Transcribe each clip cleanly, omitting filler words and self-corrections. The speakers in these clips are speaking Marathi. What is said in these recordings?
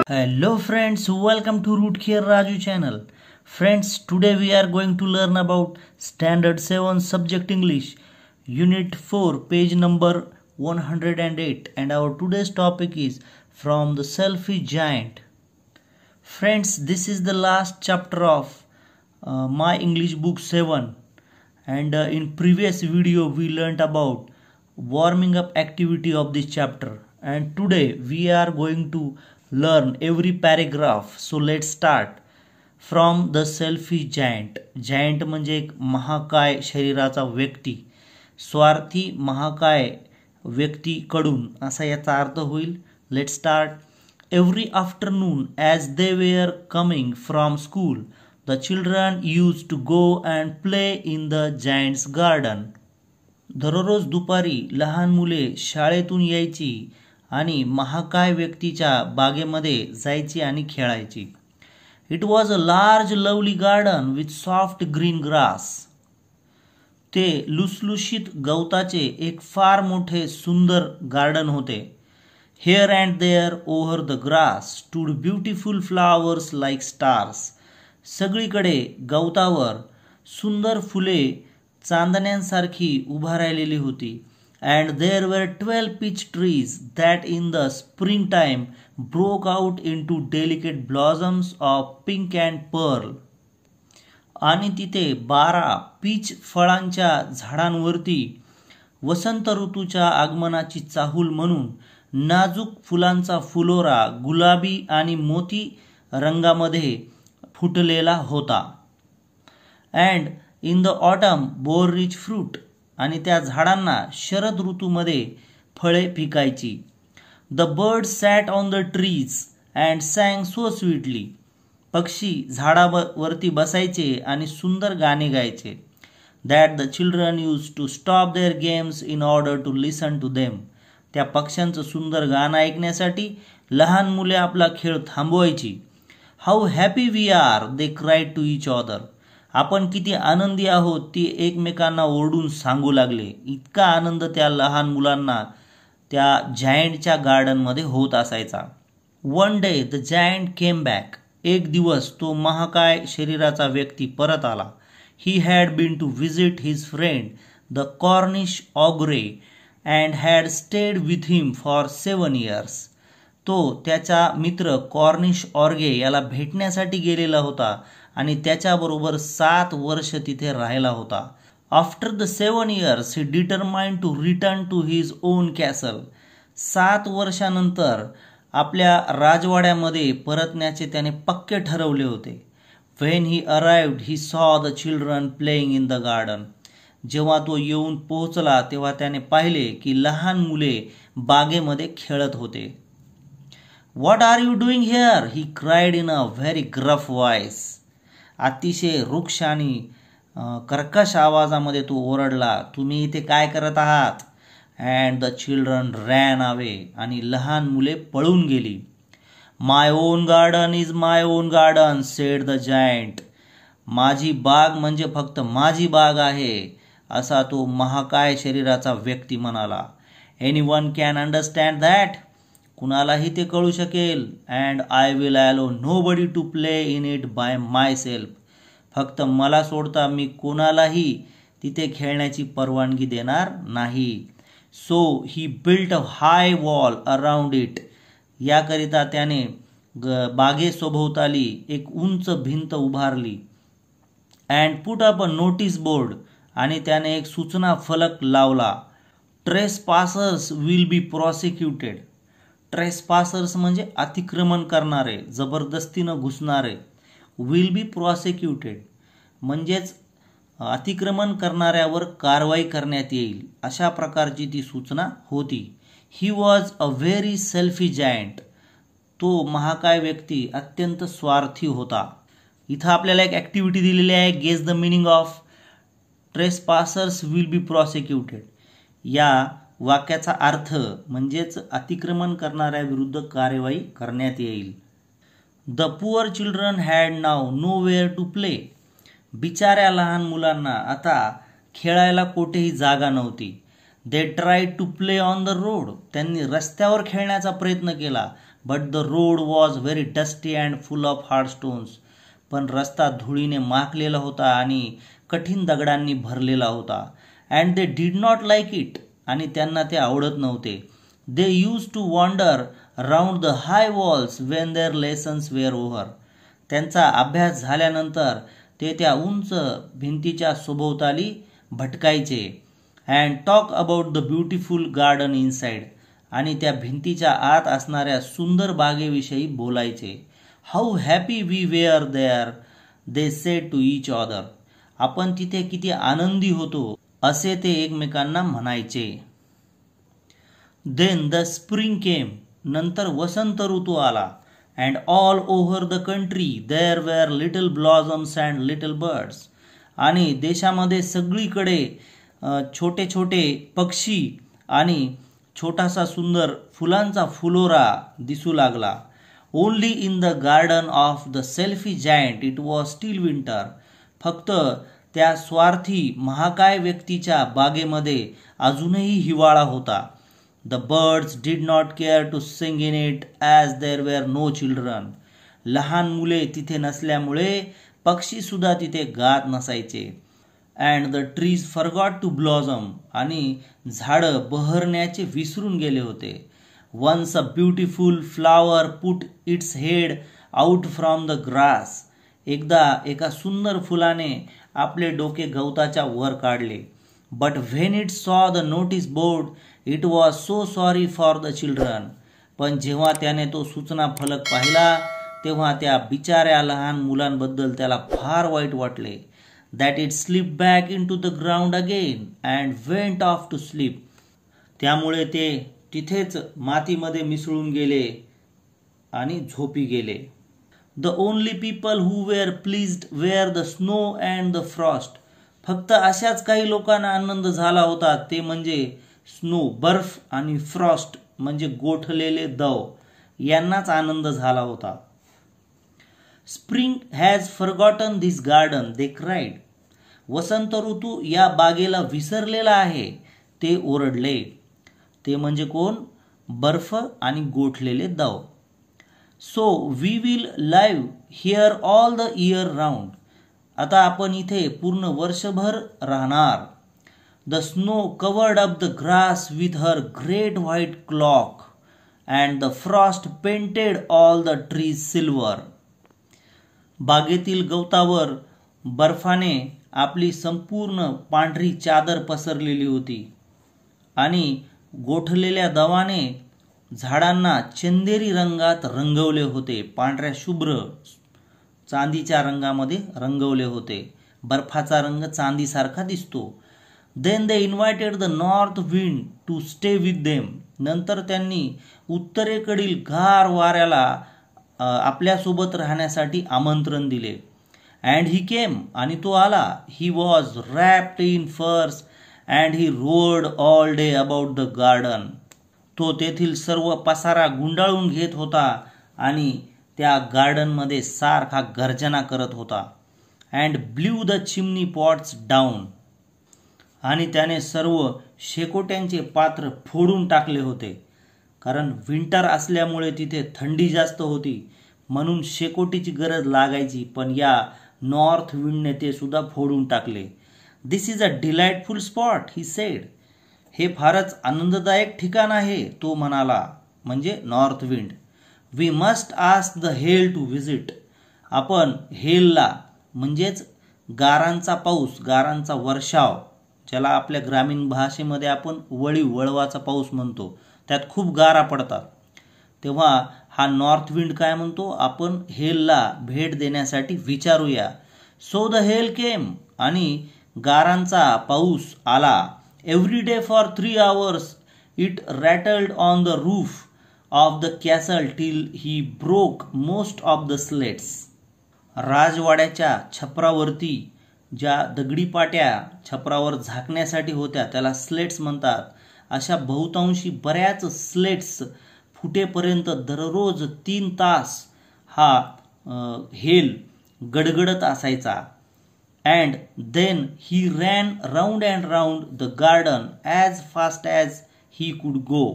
Hello friends, welcome to Root Care Raju channel. Friends, today we are going to learn about Standard 7 Subject English, Unit 4, page number 108, and our today's topic is From the Selfie Giant. Friends, this is the last chapter of my English book 7, and in previous video we learnt about warming up activity of this chapter, and today we are going to learn every paragraph. So let's start. From the selfish giant. Giant म्हणजे एक महाकाय शरीराचा व्यक्ती, स्वार्थी महाकाय व्यक्तीकडून असा याचा अर्थ होईल. Let start. Every afternoon as they were coming from school the children used to go and play in the giant's garden. दररोज दुपारी लहान मुले शाळेतून यायची आणि महाकाय व्यक्तीच्या बागेमध्ये जायची आणि खेळायची. It was a large lovely garden with soft green grass. ते लुसलुशीत गवताचे एक फार मोठे सुंदर गार्डन होते. Here and there over the grass stood beautiful flowers like stars. सगळीकडे गवतावर सुंदर फुले चांदण्यांसारखी उभा राहिलेली होती. And there were 12 peach trees that in the springtime broke out into delicate blossoms of pink and pearl. आणि तिथे 12 पीच फळांच्या झाडांवरती वसंत ऋतूच्या आगमनाची चाहूल म्हणून नाजूक फुलांचा फुलोरा गुलाबी आणि मोती रंगामध्ये फुटलेला होता. And in the autumn bore rich fruit. आणि त्या झाडांना शरद ऋतूमध्ये फळे पिकायची. The bird sat on the trees and sang so sweetly. पक्षी झाडावरती बसायचे आणि सुंदर गाणे गायचे. That the children used to stop their games in order to listen to them. त्या पक्ष्यांचं सुंदर गाणं ऐकण्यासाठी लहान मुले आपला खेळ थांबवायची. How happy we are they cried to each other. आपण किती आनंदी आहोत ती एकमेकांना ओरडून सांगू लागले. इतका आनंद त्या लहान मुलांना त्या जायंटच्या गार्डनमध्ये होत असायचा. One day the giant came back. एक दिवस तो महाकाय शरीराचा व्यक्ती परत आला. He had been to visit his friend the Cornish ogre and had stayed with him for 7 years. तो त्याचा मित्र कॉर्निश ऑर्गे याला भेटण्यासाठी गेलेला होता आणि त्याच्याबरोबर 7 वर्ष तिथे राहिला होता. After the 7 years he determined to return to his own castle. 7 वर्षानंतर आपल्या राजवाड्यामध्ये परतण्याचे त्याने पक्के ठरवले होते. When he arrived he saw the children playing in the garden. जेव्हा तो येऊन पोहोचला तेव्हा त्याने पाहिले की लहान मुले बागेमध्ये खेळत होते. What are you doing here he cried in a very gruff voice. अतिशय रुक्ष आणि कर्कश आवाजामध्ये तो ओरडला, तुम्ही इथे काय करत आहात. And the children ran away. आणि लहान मुले पळून गेली. My own garden is my own garden said the giant. माझी बाग म्हणजे फक्त माझी बाग आहे असा तो महाकाय शरीराचा व्यक्ती म्हणाला. Anyone can understand that. कुणालाही ते कळू शकेल. And I will allow nobody to play in it by myself. फक्त मला सोडता मी कोणालाही तिथे खेळण्याची परवानगी देणार नाही. So he built a high wall around it. याकरिता त्याने बागेसोभोवताली एक उंच भिंत उभारली. And put up a notice board. आणि त्याने एक सूचना फलक लावला. ट्रेसपासर्स विल बी प्रॉसिक्युटेड. ट्रेसपासर्स म्हणजे अतिक्रमण करणारे, जबरदस्तीनं घुसणारे. विल बी प्रॉसिक्युटेड म्हणजेच अतिक्रमण करणाऱ्यावर कारवाई करण्यात येईल अशा प्रकारची ती सूचना होती. He was a very selfie giant. तो महाकाय व्यक्ती अत्यंत स्वार्थी होता. इथं आपल्याला एक ॲक्टिव्हिटी दिलेली आहे. Guess the meaning of trespassers will be prosecuted. या वाक्याचा अर्थ म्हणजेच अतिक्रमण करणाऱ्या विरुद्ध कार्यवाही करण्यात येईल. The poor children had now nowhere to play. बिचाऱ्या लहान मुलांना आता खेळायला कोठेही जागा नव्हती. They tried to play on the road. त्यांनी रस्त्यावर खेळण्याचा प्रयत्न केला. but the road was very dusty and full of hard stones. पण रस्ता धुळीने माखलेला होता आणि कठीण दगडांनी भरलेला होता. And they did not like it, आणि त्यांना ते आवडत नव्हते. They used to wander round the high walls when their lessons were over. त्यांचा अभ्यास झाल्यानंतर ते त्या उंच भिंतीच्या सभोवताली भटकायचे. And talk about the beautiful garden inside, आणि त्या भिंतीच्या आत असणाऱ्या सुंदर बागेविषयी बोलायचे. How happy we were there, they said to each other. आपण तिथे किती आनंदी होतो असे ते एकमेकांना म्हणायचे. देन द स्प्रिंग केम, नंतर वसंत ऋतू आला. And all over the country there were little blossoms and little birds, आणि देशामध्ये सगळीकडे छोटे छोटे पक्षी आणि छोटासा सुंदर फुलांचा फुलोरा दिसू लागला. Only in the garden of the selfish giant it was still winter. फक्त त्या स्वार्थी महाकाय व्यक्तीच्या बागेमध्ये अजूनही हिवाळा होता. The birds did not care to sing in it as there were no children. लहान मुले तिथे नसल्यामुळे पक्षी सुद्धा तिथे गात नसायचे. And the trees forgot to blossom, आणि झाडं बहरण्याचे विसरून गेले होते. Once a beautiful flower put its head out from the grass. एकदा एका सुंदर फुलाने आपले डोके गवताच्या वर काढले. बट व्हेन इट सॉ the notice board it was so sorry for the children. पण जेव्हा त्याने तो सूचना फलक पाहिला तेव्हा त्या बिचाऱ्या लहान मुलांबद्दल त्याला फार वाईट वाटले. That it slip back into the ground again and went off to sleep. त्यामुळे ते तिथेच मातीमध्ये मिसळून गेले आणि झोपी गेले. The only people who were pleased were the snow and the frost. फक्त अशाच काही लोकांना आनंद झाला होता, ते म्हणजे स्नो बर्फ आणि फ्रॉस्ट म्हणजे गोठलेले दव, यांनाच आनंद झाला होता. Spring has forgotten this garden, they cried. वसंत ऋतू या बागेला विसरलेला आहे, ते ओरडले. ते म्हणजे कोण? बर्फ आणि गोठलेले दव. So we will live here all the year round. आता आपण इथे पूर्ण वर्षभर राहणार. The snow covered up the grass with her great white cloak and the frost painted all the trees silver. बागेतील गवतावर बर्फाने आपली संपूर्ण पांढरी चादर पसरलेली होती आणि गोठलेल्या दवाने झाडांना चंदेरी रंगात रंगवले होते. पांढऱ्या शुभ्र चांदीच्या रंगामध्ये रंगवले होते. बर्फाचा रंग चांदीसारखा दिसतो. Then they invited the north wind to stay with them. नंतर त्यांनी उत्तरेकडील गार वाऱ्याला आपल्यासोबत राहण्यासाठी आमंत्रण दिले. अँड ही केम, आणि तो आला. ही वॉज रॅप्ड इन फर्स and he road all day about the garden. तो तेथील सर्व पसारा गुंडाळून घेत होता आणि त्या गार्डनमध्ये सारखा गर्जना करत होता. And blue the chimney pots down, आणि त्याने सर्व शेकोट्यांचे पात्र फोडून टाकले होते. कारण विंटर असल्यामुळे तिथे थंडी जास्त होती, म्हणून शेकोटीची गरज लागायची. पण या नॉर्थ विंडने ते सुद्धा फोडून टाकले. This is a delightful spot, he said. हे फारच आनंददायक ठिकाण आहे, तो म्हणाला, म्हणजे north wind. We must ask the hail to visit. आपण हेलला, म्हणजेच गारांचा पाऊस, गारांचा वर्षाव, ज्याला आपल्या ग्रामीण भाषेमध्ये आपण वळवाचा पाऊस म्हणतो, त्यात खूप गारा पडतात. तेव्हा हा नॉर्थ विंड काय म्हणतो, आपण हेलला भेट देण्यासाठी विचारूया. सो द हेल केम, आणि गारांचा पाऊस आला. Every day for 3 hours it rattled on the roof of the castle till he broke most of the slates. राजवाड्याच्या छपरावरती ज्या दगडी पाट्या छपरावर झाकण्यासाठी होत्या त्याला स्लेट्स म्हणतात. अशा बहुतांशी बऱ्याच स्लेट्स फुटेपर्यंत दररोज 3 तास हा हेल गडगडत असायचा. And then he ran round and round the garden as fast as he could go.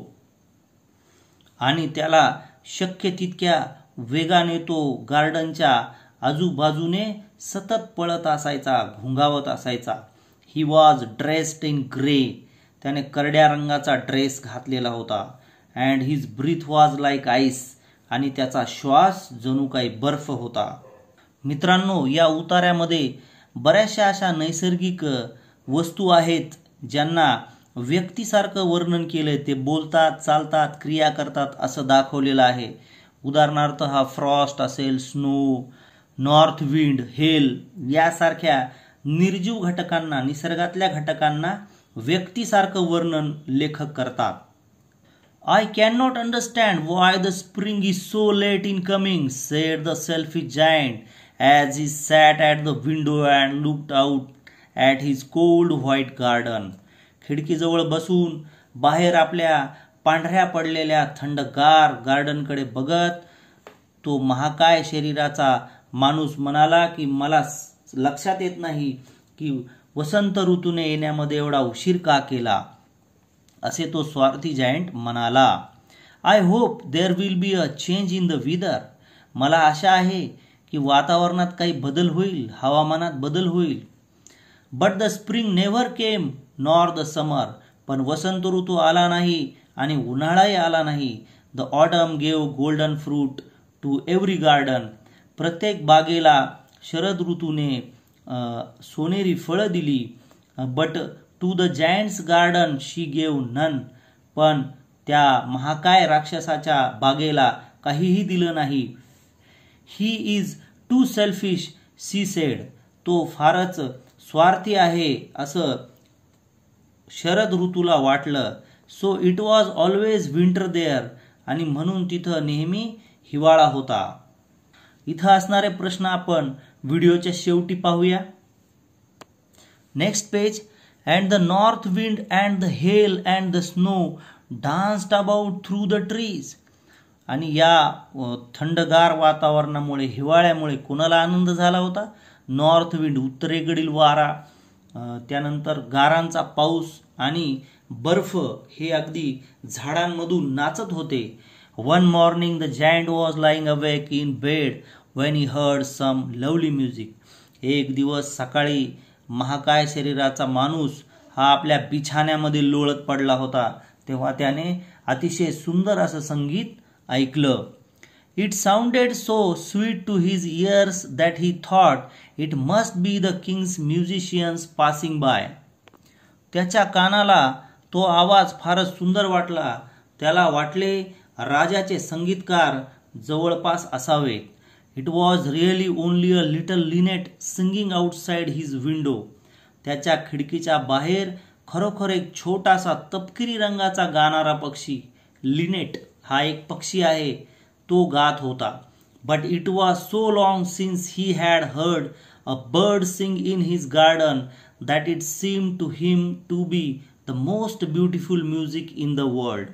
आणि त्याला शक्य तितक्या वेगाने तो गार्डनच्या आजूबाजूने सतत पळत असायचा, घुंगावत असायचा. He was dressed in grey. त्याने करड्या रंगाचा ड्रेस घातलेला होता. And his breath was like ice. आणि त्याचा श्वास जणू काही बर्फ होता. मित्रांनो, या उतार्यामध्ये बऱ्याचशा अशा नैसर्गिक वस्तू आहेत ज्यांना व्यक्तीसारखं वर्णन केलंय. ते बोलतात, चालतात, क्रिया करतात असं दाखवलेलं आहे. उदाहरणार्थ हा फ्रॉस्ट असेल, स्नो, नॉर्थ विंड, हेल यासारख्या निर्जीव घटकांना, निसर्गातल्या घटकांना व्यक्तीसारखं वर्णन लेखक करतात. I cannot understand why the spring is so late in coming, said the selfish giant as he sat at the window and looked out at his cold white garden. खिडकीजवळ बसून बाहेर आपल्या पांढऱ्या पडलेल्या थंडगार गार्डनकडे बघत तो महाकाय शरीराचा माणूस म्हणाला की मला लक्षात येत नाही की वसंत ऋतूने येण्यामध्ये एवढा उशीर का केला. असे तो स्वार्थी जायंट म्हणाला. I hope there will be a change in the weather. मला आशा आहे की वातावरणात काही बदल होईल, हवामानात बदल होईल. But the spring never came nor the summer. पण वसंत ऋतू आला नाही आणि उन्हाळाही आला नाही. The autumn gave golden fruit to every garden. प्रत्येक बागेला शरद ऋतूने सोनेरी फळं दिली. But to the giant's garden she gave none. पण त्या महाकाय राक्षसाच्या बागेला काहीही दिलं नाही. He is too selfish she said. तो फारच स्वार्थी आहे असं शरद ऋतूला वाटलं. So it was always winter there. आणि म्हणून तिथं नेहमी हिवाळा होता. इथं असणारे प्रश्न आपण व्हिडिओच्या शेवटी पाहूया. Next page. And the north wind and the hail and the snow danced about through the trees. आणि या थंडगार वातावरणामुळे, हिवाळ्यामुळे कोणाला आनंद झाला होता? नॉर्थ विंड, उत्तरेकडील वारा, त्यानंतर गारांचा पाऊस आणि बर्फ हे अगदी झाडांमधून नाचत होते. One morning the giant was lying awake in bed when he heard some lovely music. एक दिवस सकाळी महाकाय शरीराचा माणूस हा आपल्या बिछाण्यामध्ये लोळत पडला होता. तेव्हा त्याने अतिशय सुंदर असं संगीत ऐकलं. It sounded so sweet to his ears that he thought it must be the king's musicians passing by. त्याच्या कानाला तो आवाज फारच सुंदर वाटला. त्याला वाटले राजाचे संगीतकार जवळपास असावेत. It was really only a little linnet singing outside his window. त्याच्या खिडकीच्या बाहेर खरोखर एक छोटासा तपकिरी रंगाचा गाणारा पक्षी, लिनेट हा एक पक्षी आहे, तो गात होता. But it was so long since he had heard a bird sing in his garden that it seemed to him to be the most beautiful music in the world.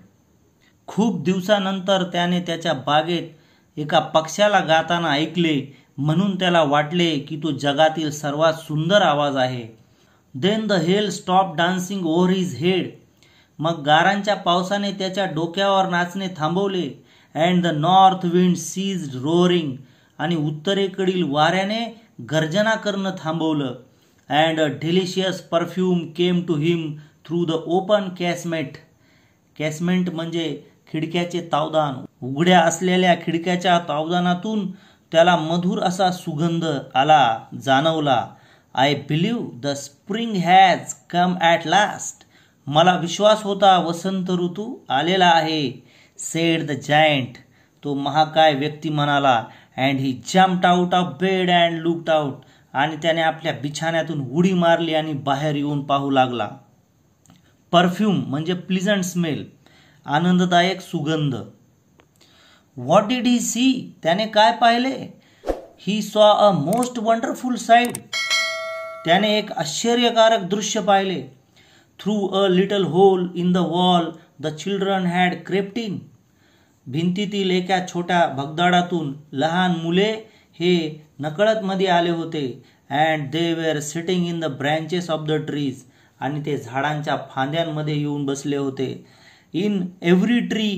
खूप दिवसानंतर त्याने त्याच्या बागेत एका पक्ष्याला गाताना ऐकले, म्हणून त्याला वाटले की तो जगातील सर्वात सुंदर आवाज आहे. Then the hail stopped dancing over his head. मग गारांच्या पावसाने त्याच्या डोक्यावर नाचणे थांबवले. And the north wind ceased roaring. आणि उत्तरेकडील वाऱ्याने गर्जना करणं थांबवलं. And a delicious perfume came to him through the open casement. Casement म्हणजे खिडक्याचे तावदान. उघड्या असलेल्या खिडक्याच्या तावदानातून त्याला मधुर असा सुगंध आला, जाणवला. I believe the spring has come at last. मला विश्वास होता वसंत ऋतू आलेला आहे. Sed the giant. तो महाकाय व्यक्ती म्हणाला. And he jumped out of bed and looked out. आणि त्याने आपल्या बिछाण्यातून उडी मारली आणि बाहेर येऊन पाहू लागला. परफ्यूम म्हणजे प्लीजंट स्मेल, आनंददायक सुगंध. What did he see. त्याने काय पाहिले? He saw a most wonderful site. त्याने एक आश्चर्यकारक दृश्य पाहिले. Through a little hole in the wall the children had crept in. भिंतीतील एका छोट्या भगदाडातून लहान मुले हे नकळत मध्ये आले होते. And they were sitting in the branches of the trees. आणि ते झाडांच्या फांद्यांमध्ये येऊन बसले होते. In every tree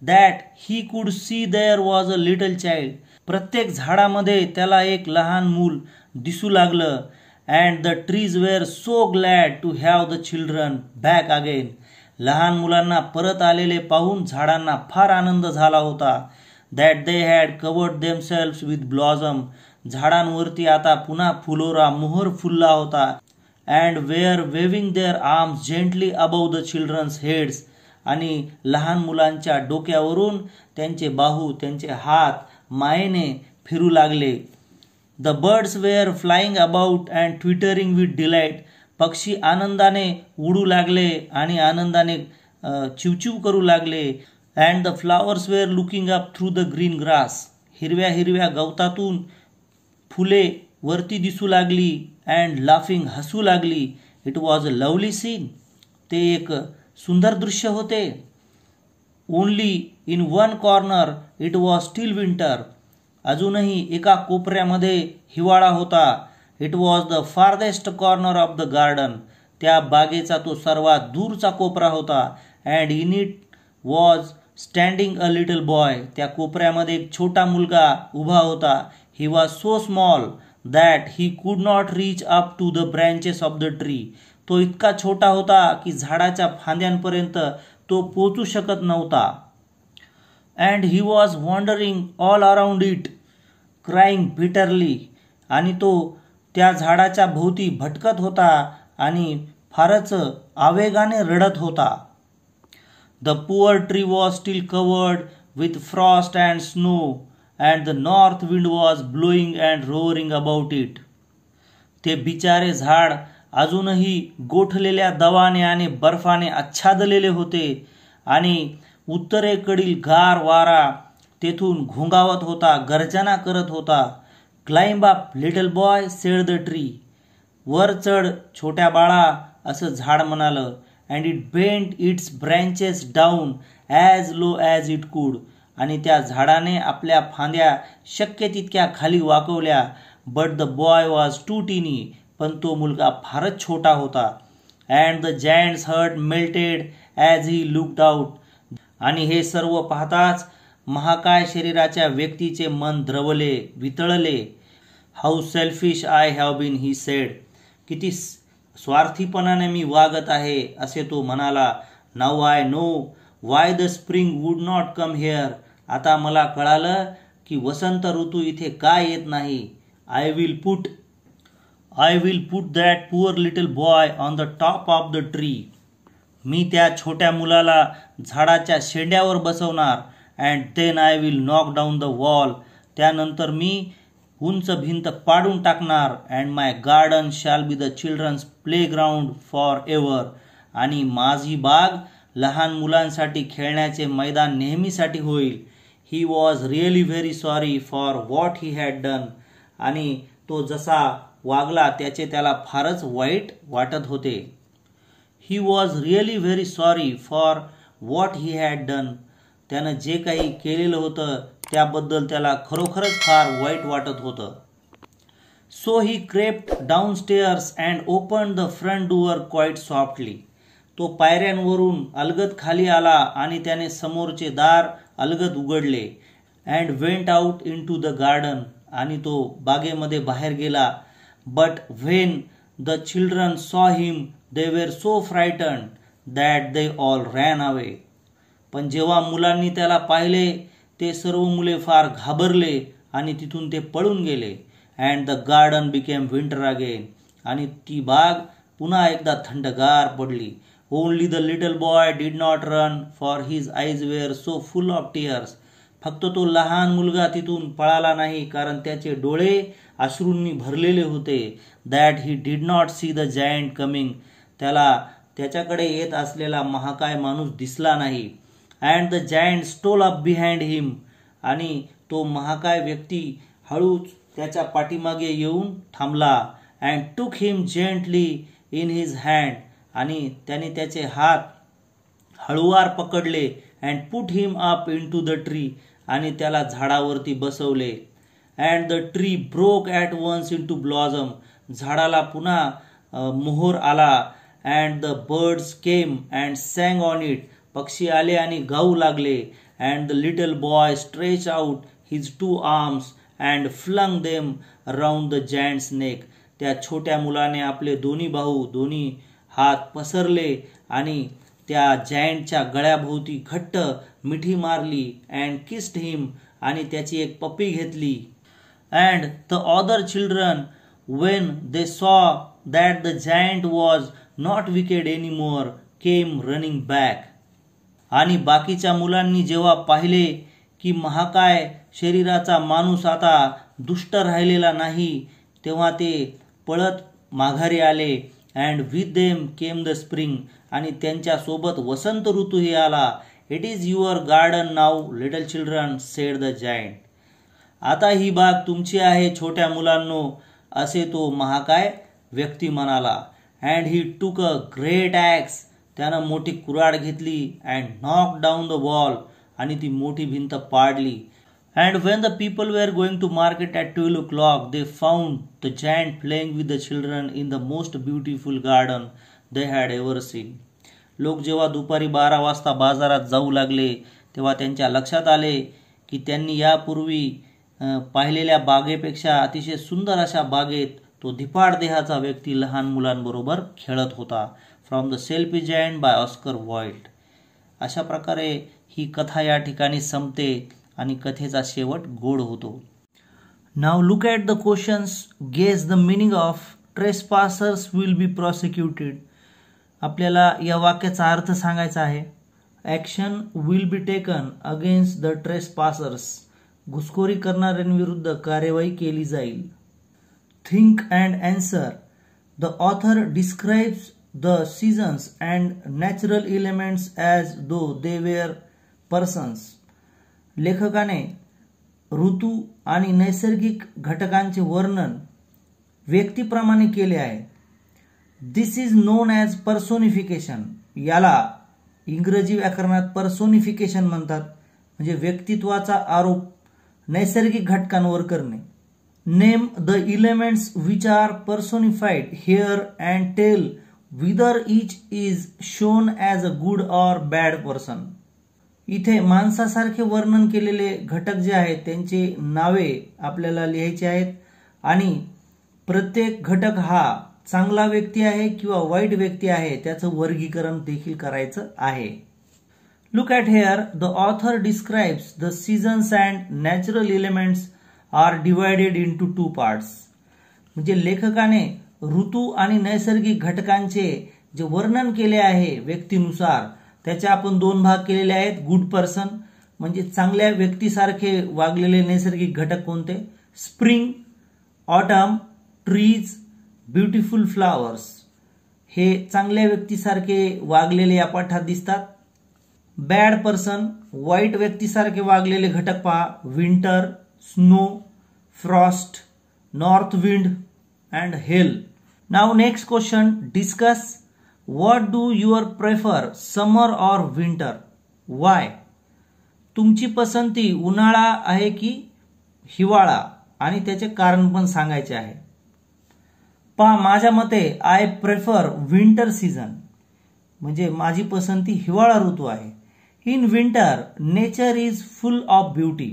that he could see there was a little child. प्रत्येक झाडामध्ये त्याला एक लहान मूल दिसू लागलं. And the trees were so glad to have the children back again. लहान मुलांना परत आलेले पाहून झाडांना फार आनंद झाला होता. That they had covered themselves with blossom. झाडांवरती आता पुन्हा फुलोरा मोहर फुलला होता. And were waving their arms gently above the children's heads. आणि लहान मुलांच्या डोक्यावरून त्यांचे बाहू त्यांचे हात मायेने फिरू लागले. The birds were flying about and twittering with delight. पक्षी आनंदाने उडू लागले आणि आनंदाने चिवचिव करू लागले. And the flowers were looking up through the green grass. हिरव्या हिरव्या गवतातून फुले वरती दिसू लागली. अँड लाफिंग हसू लागली. It was a lovely scene. ते एक सुंदर दृश्य होते. Only in one corner it was still winter. अजूनही एका कोपऱ्यामध्ये हिवाळा होता. It was the farthest corner of the garden. त्या बागेचा तो सर्वात दूरचा कोपरा होता. And in it was standing a little boy. त्या कोपऱ्यामध्ये एक छोटा मुलगा उभा होता. He was so small that he could not reach up to the branches of the tree. तो इतका छोटा होता की झाडाच्या फांद्यांपर्यंत तो पोचू शकत नव्हता. And he was wandering all around it crying bitterly. आणि तो त्या झाडाच्या भोवती भटकत होता आणि फारच आवेगाने रडत होता. The poor tree was steel covered with Frost and snow and the north wind was blowing and roaring about it. ते बिचारे झाड अजूनही गोठलेल्या दवाने आणि बर्फाने आच्छादलेले होते आणि उत्तरेकडील गार वारा तेथून घोंगावत होता, गर्जना करत होता. Climb up little boy said the tree. वर चढ छोट्या बाळा असं झाड म्हणालं. And it bent its branches down as low as it could. आणि त्या झाडाने आपल्या फांद्या शक्य तितक्या खाली वाकवल्या. But the boy was too tiny. पण तो मुलगा फारच छोटा होता. And the giant's heart melted as he looked out. आणि हे सर्व पाहताच महाकाय शरीराच्या व्यक्तीचे मन द्रवले, वितळले. How selfish I have been he said. किती स्वार्थीपणाने मी वागत आहे असे तो म्हणाला. Now I know why the spring would not come here. आता मला कळालं की वसंत ऋतू इथे काय येत नाही. I will put that poor little boy on the top of the tree. मी त्या छोट्या मुलाला झाडाच्या शेंड्यावर बसवणार. And then I will knock down the wall. त्यानंतर मी उंच भिंत पाडून टाकणार. And my garden shall be the children's playground forever. आणि माझी बाग लहान मुलांसाठी खेळण्याचे मैदान नेहमीसाठी होईल. He was really very sorry for what he had done. आणि तो जसा वागला त्याचे त्याला फारच वाईट वाटत होते. ही was really very sorry for what he had done. त्यानं जे काही केलेलं होतं त्याबद्दल त्याला खरोखरच फार वाईट वाटत होतं. So he crept down stairs and open the front door quite softly. तो पायऱ्यांवरून अलगद खाली आला आणि त्याने समोरचे दार अलगद उघडले. And went out into the garden. आणि तो बागेमध्ये बाहेर गेला. But when the children saw him they were so frightened that they all ran away. पण जेव्हा मुलांनी त्याला पाहिले ते सर्व मुले फार घाबरले आणि तिथून ते पळून गेले. And the garden became winter again. आणि ती बाग पुन्हा एकदा थंडगार पडली. Only the little boy did not run for his eyes were so full of tears. फक्त तो लहान मुलगा तिथून पळाला नाही कारण त्याचे डोळे अश्रूंनी भरलेले होते. That he did not see the giant coming. त्याला त्याच्याकडे येत असलेला महाकाय माणूस दिसला नाही. And the giant stole up behind him. आणि तो महाकाय व्यक्ती हळूच त्याच्या पाठीमागे येऊन थांबला. And took him gently in his hand. आणि त्याने त्याचे हात हळूवार पकडले. And put him up into the tree. आणि त्याला झाडावरती बसवले. And the tree broke at once into blossom. झाडाला पुन्हा मोहर आला. And the birds came and sang on it. पक्षी आले आणि गाऊ लागले. and the little boy stretched out his 2 arms and flung them around the giant's neck. त्या छोट्या मुलाने आपले दोन्ही बाहू, दोन्ही हात पसरले आणि त्या जायंटच्या गळ्याभोवती घट्ट मिठी मारली and kissed him, आणि त्याची एक पप्पी घेतली. And the other children, when they saw that the giant was not wicked anymore, came running back. आणि बाकीच्या मुलांनी जेव्हा पाहिले की महाकाय शरीराचा माणूस आता दुष्ट राहिलेला नाही, तेव्हा ते पळत माघारी आले. and with them came the spring, आणि त्यांच्या सोबत वसंत ऋतूही आला. It is your garden now, little children, said the giant. आता ही बाग तुमची आहे छोट्या मुलांनो, असे तो महाकाय व्यक्ती म्हणाला. and he took a great axe, त्यानं मोठी कुऱ्हाड घेतली. and knocked down the wall, आणि ती मोठी भिंत पाडली. And when the people were going to market at 12 o'clock, they found the giant playing with the children in the most beautiful garden they had ever seen. लोक जेव्हा दुपारी 12 वाजता बाजारात जाऊ लागले, तेव्हा त्यांच्या लक्षात आले की त्यांनी यापूर्वी पाहिलेल्या बागेपेक्षा अतिशय सुंदर अशा बागेत तो धिपाड देहाचा व्यक्ती लहान मुलांबरोबर खेळत होता. From the selfish giant by Oscar Wilde. अशा प्रकारे ही कथा या ठिकाणी संपते आणि कथेचा शेवट गोड होतो. Now look at the questions. Guess the meaning of trespassers will be prosecuted. आपल्याला या वाक्याचा अर्थ सांगायचा आहे. Action will be taken against the trespassers. घुसखोरी करणाऱ्यांविरुद्ध कार्यवाही केली जाईल. Think and answer. The author describes the seasons and natural elements as though they were persons. लेखकाने ऋतू आणि नैसर्गिक घटकांचे वर्णन व्यक्तीप्रमाणे केले आहे. This is known as personification. याला इंग्रजी व्याकरणात पर्सोनिफिकेशन म्हणतात, म्हणजे व्यक्तित्वाचा आरोप नैसर्गिक घटकांवर करणे. Name the elements which are personified here and tell whether each is shown as a good or bad person. इथे माणसासारखे वर्णन केलेले घटक जे आहेत त्यांचे नावे आपल्याला लिहायचे आहेत आणि प्रत्येक घटक हा चांगला व्यक्ती आहे किंवा वाईट व्यक्ती आहे त्याचं वर्गीकरण देखील करायचं आहे. Look at here. The author describes the seasons and natural elements are divided into 2 parts. म्हणजे लेखकाने ऋतू आणि नैसर्गिक घटकांचे जे वर्णन केले आहे व्यक्तीनुसार त्याचे आपण 2 भाग केलेले आहेत. गुड पर्सन म्हणजे चांगल्या व्यक्तीसारखे वागलेले नैसर्गिक घटक कोणते. Spring, autumn, trees, beautiful flowers हे चांगल्या व्यक्तीसारखे वागलेले या पाठात दिसतात. बॅड पर्सन वाईट व्यक्तीसारखे वागलेले घटक पहा. Winter, snow, Frost, north wind and Hale. Now next question. Discuss. What do you prefer, summer or winter? Why? तुमची पसंती उन्हाळा आहे की हिवाळा आणि त्याचे कारण पण सांगायचे आहे. पहा, माझ्या मते आय प्रेफर विंटर सीझन, म्हणजे माझी पसंती हिवाळा ऋतू आहे. In winter nature is full of beauty.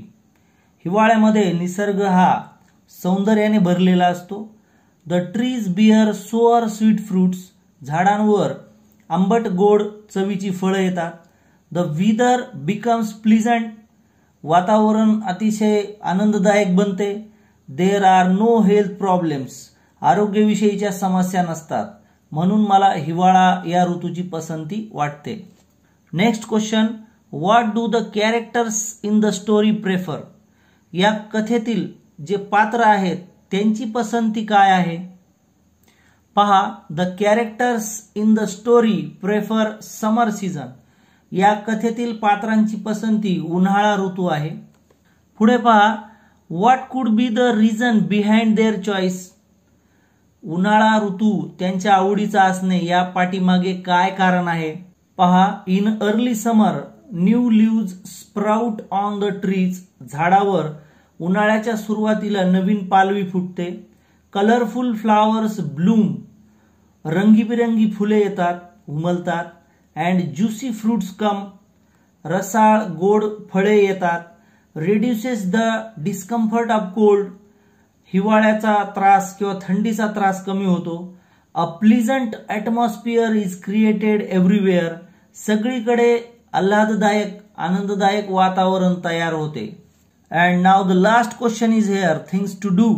हिवाळ्यामध्ये निसर्ग हा सौंदर्याने भरलेला असतो. The trees bear sour sweet fruits. झाडांवर आंबट गोड चवीची फळं येतात. The weather becomes pleasant. वातावरण अतिशय आनंददायक बनते. There are no health problems. आरोग्यविषयीच्या समस्या नसतात. म्हणून मला हिवाळा या ऋतूची पसंती वाटते. Next question. What do the characters in the story prefer. या कथेतील जे पात्र आहेत त्यांची पसंती काय आहे. पहा, the characters in the story prefer summer season. या कथेतील पात्रांची पसंती उन्हाळा ऋतू आहे. पुढे पहा. What could be the reason behind their choice. उन्हाळा ऋतू त्यांच्या आवडीचा असणे या पाठीमागे काय कारण आहे. पहा. In early summer new leaves sprout on the trees. झाडावर उन्हाळ्याच्या सुरुवातीला नवीन पालवी फुटते. Colourful flowers Bloom. रंगीबिरंगी फुले येतात, उमलतात. And juicy fruits come. रसाळ गोड फळे येतात. Reduces the discomfort of cold, हिवाळ्याचा त्रास किंवा थंडीचा त्रास कमी होतो. A pleasant atmosphere is created everywhere, सगळीकडे आल्हाददायक आनंददायक वातावरण तयार होते. And now the last question is here, things to do,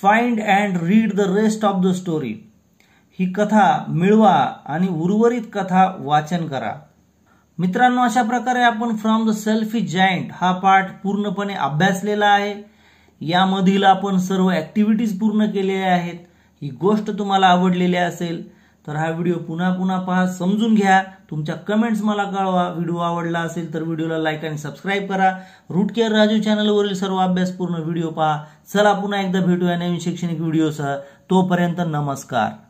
find and read the rest of the story. ही कथा मिळवा आणि उर्वरित कथा वाचन करा. मित्रांनो, अशा प्रकारे आपण फ्रॉम द सेल्फिश जायंट हा पाठ पूर्णपणे अभ्यासलेला आहे. यामधील आपण सर्व ऍक्टिव्हिटीज पूर्ण केलेल्या आहेत. ही गोष्ट तुम्हाला आवडलेली असेल तर हा व्हिडिओ पुन्हा पुन्हा पहा, समजून घ्या, तुमच्या कमेंट्स मला कळवा. व्हिडिओ आवडला असेल तर व्हिडिओला लाईक आणि सबस्क्राईब करा. रूट केअर राजू चॅनलवरील सर्व अभ्यासपूर्ण व्हिडिओ पहा. चला पुन्हा एकदा भेटूया नवीन शैक्षणिक व्हिडिओसह. तोपर्यंत नमस्कार.